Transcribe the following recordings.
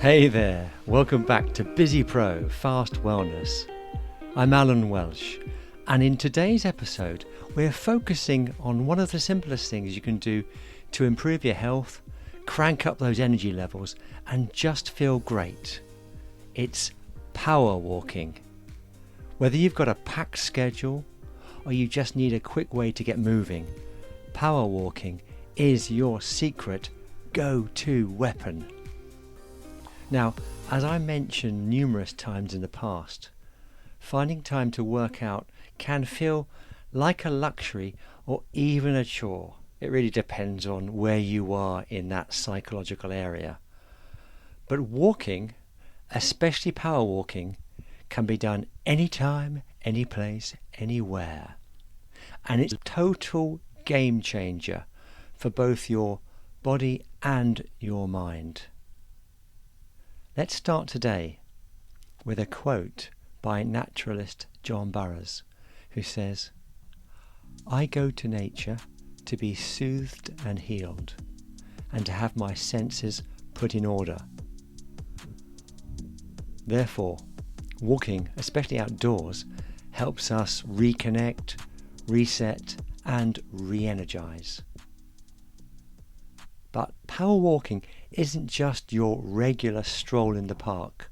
Hey there, welcome back to Busy Pro Fast Wellness. I'm Alan Welsh, and in today's episode we're focusing on one of the simplest things you can do to improve your health, crank up those energy levels and just feel great. It's power walking. Whether you've got a packed schedule or you just need a quick way to get moving, power walking is your secret go-to weapon. Now, as I mentioned numerous times in the past, finding time to work out can feel like a luxury or even a chore. It really depends on where you are in that psychological area. But walking, especially power walking, can be done anytime, any place, anywhere. And it's a total game changer for both your body and your mind. Let's start today with a quote by naturalist John Burroughs, who says, "I go to nature to be soothed and healed, and to have my senses put in order." Therefore, walking, especially outdoors, helps us reconnect, reset, and re-energize. But power walking isn't just your regular stroll in the park.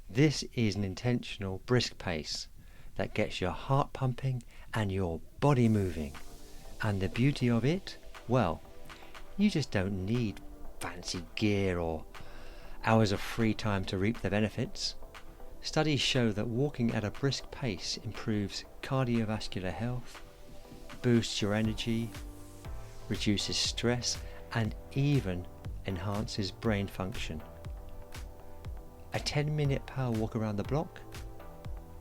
This is an intentional brisk pace that gets your heart pumping and your body moving. And the beauty of it? Well, you just don't need fancy gear or hours of free time to reap the benefits. Studies show that walking at a brisk pace improves cardiovascular health, boosts your energy, reduces stress, and even enhances brain function. A 10-minute power walk around the block,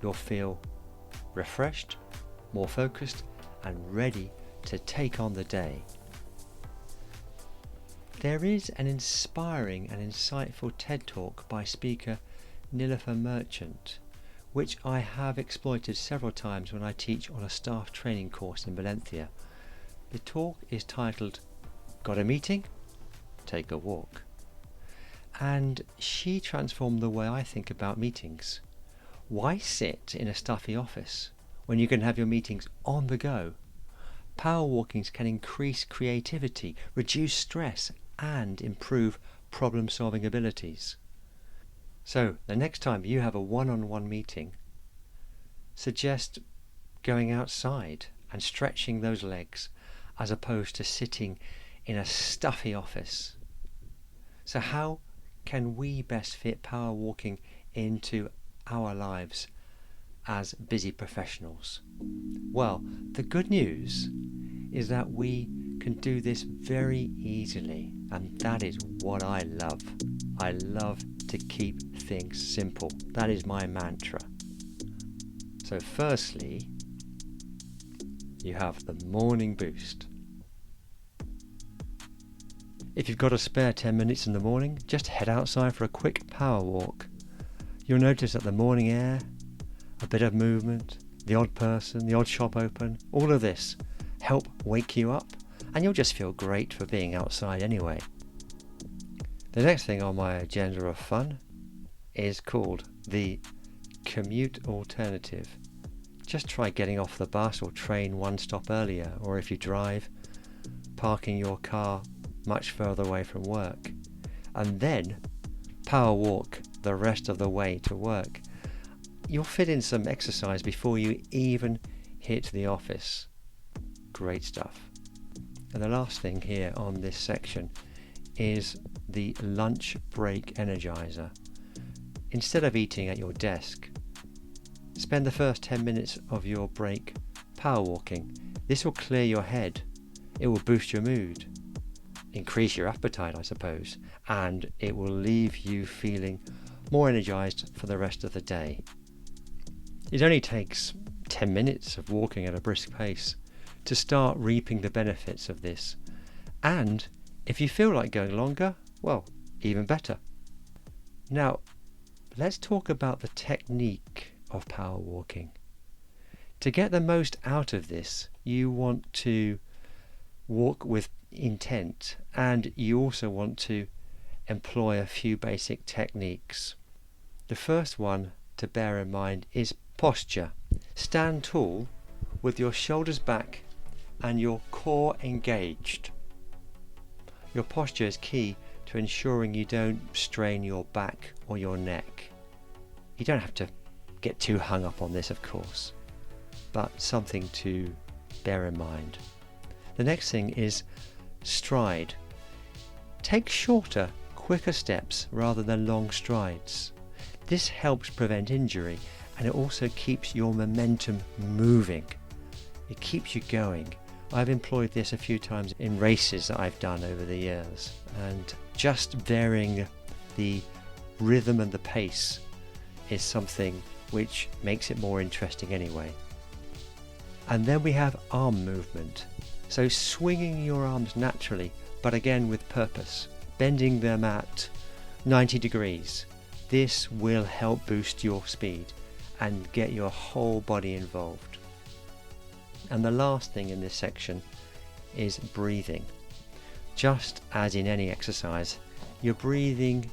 you'll feel refreshed, more focused, and ready to take on the day. There is an inspiring and insightful TED Talk by speaker Nilofer Merchant, which I have exploited several times when I teach on a staff training course in Valencia. The talk is titled "Got a meeting? Take a walk." And she transformed the way I think about meetings. Why sit in a stuffy office when you can have your meetings on the go? Power walkings can increase creativity, reduce stress, and improve problem-solving abilities. So the next time you have a one-on-one meeting, suggest going outside and stretching those legs as opposed to sitting in a stuffy office. So how can we best fit power walking into our lives as busy professionals? Well, the good news is that we can do this very easily, and that is what I love. I love to keep things simple. That is my mantra. So firstly, you have the morning boost. If you've got a spare 10 minutes in the morning, just head outside for a quick power walk. You'll notice that the morning air, a bit of movement, the odd person, the odd shop open, all of this help wake you up, and you'll just feel great for being outside anyway. The next thing on my agenda of fun is called the commute alternative. Just try getting off the bus or train one stop earlier, or if you drive, parking your car much further away from work, and then power walk the rest of the way to work. You'll fit in some exercise before you even hit the office. Great stuff. And the last thing here on this section is the lunch break energizer. Instead of eating at your desk, spend the first 10 minutes of your break power walking. This will clear your head, it will boost your mood, increase your appetite, I suppose, and it will leave you feeling more energized for the rest of the day. It only takes 10 minutes of walking at a brisk pace to start reaping the benefits of this. And if you feel like going longer, well, even better. Now, let's talk about the technique of power walking. To get the most out of this, you want to walk with intent, and you also want to employ a few basic techniques. The first one to bear in mind is posture. Stand tall with your shoulders back and your core engaged. Your posture is key to ensuring you don't strain your back or your neck. You don't have to get too hung up on this, of course, but something to bear in mind. The next thing is stride. Take shorter, quicker steps rather than long strides. This helps prevent injury, and it also keeps your momentum moving. It keeps you going. I've employed this a few times in races that I've done over the years, and just varying the rhythm and the pace is something which makes it more interesting anyway. And then we have arm movement. So swinging your arms naturally, but again with purpose, bending them at 90 degrees. This will help boost your speed and get your whole body involved. And the last thing in this section is breathing. Just as in any exercise, your breathing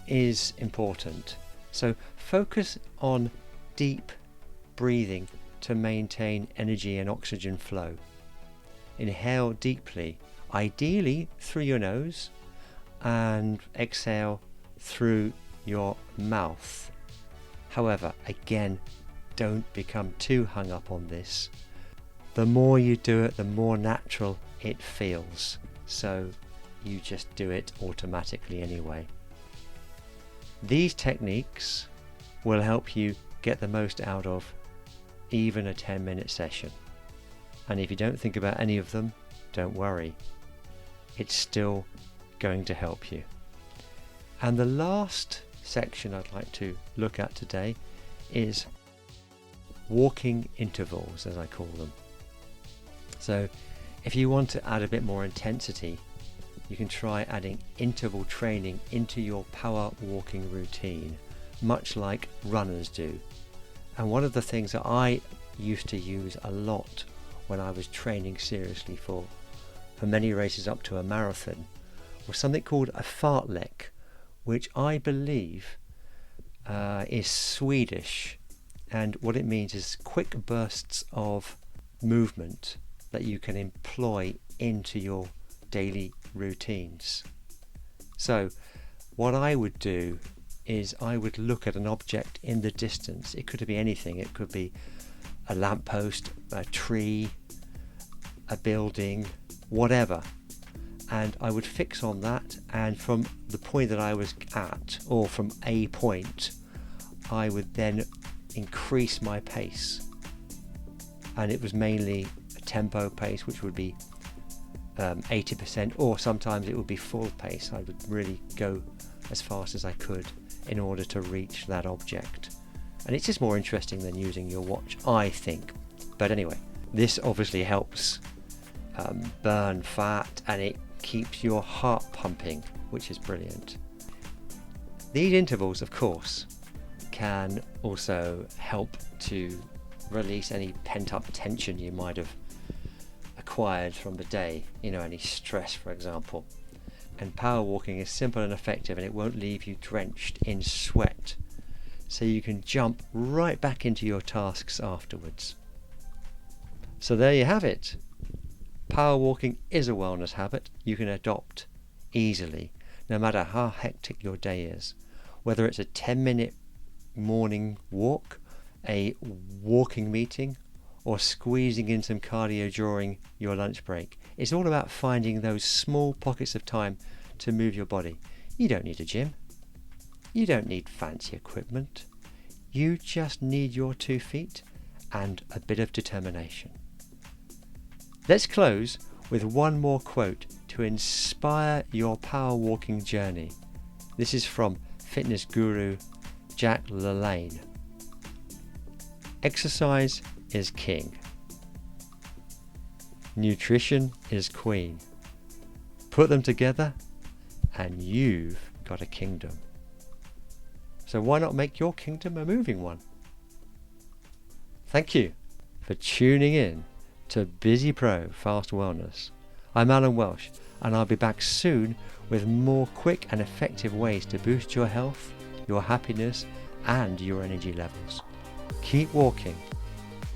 is important. So focus on deep breathing to maintain energy and oxygen flow. Inhale deeply, ideally through your nose, and exhale through your mouth. However, again, don't become too hung up on this. The more you do it, the more natural it feels. So you just do it automatically anyway. These techniques will help you get the most out of even a 10-minute session. And if you don't think about any of them, don't worry. It's still going to help you. And the last section I'd like to look at today is walking intervals, as I call them. So if you want to add a bit more intensity, you can try adding interval training into your power walking routine, much like runners do. And one of the things that I used to use a lot when I was training seriously for many races up to a marathon was something called a fartlek, which I believe is Swedish, and what it means is quick bursts of movement that you can employ into your daily routines. So what I would do is I would look at an object in the distance. It could be anything. It could be a lamppost, a tree, a building, whatever. And I would fix on that, and from the point that I was at, or from a point, I would then increase my pace. And it was mainly a tempo pace, which would be 80%, or sometimes it would be full pace. I would really go as fast as I could in order to reach that object. And it's just more interesting than using your watch, I think. But anyway, this obviously helps burn fat, and it keeps your heart pumping, which is brilliant. These intervals, of course, can also help to release any pent-up tension you might have acquired from the day, any stress, for example. And power walking is simple and effective, and it won't leave you drenched in sweat, so you can jump right back into your tasks afterwards. So there you have it. Power walking is a wellness habit you can adopt easily, no matter how hectic your day is. Whether it's a 10-minute morning walk, a walking meeting, or squeezing in some cardio during your lunch break. It's all about finding those small pockets of time to move your body. You don't need a gym. You don't need fancy equipment. You just need your 2 feet and a bit of determination. Let's close with one more quote to inspire your power walking journey. This is from fitness guru Jack LaLanne. Exercise is king. Nutrition is queen. Put them together and you've got a kingdom. So why not make your kingdom a moving one? Thank you for tuning in to Busy Pro Fast Wellness. I'm Alan Welsh, and I'll be back soon with with more quick and effective ways to boost your health, your happiness, and your energy levels. Keep walking,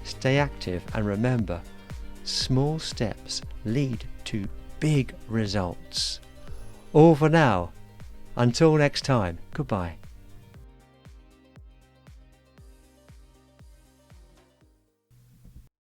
stay active, and remember, small steps lead to big results. All for now. Until next time, goodbye.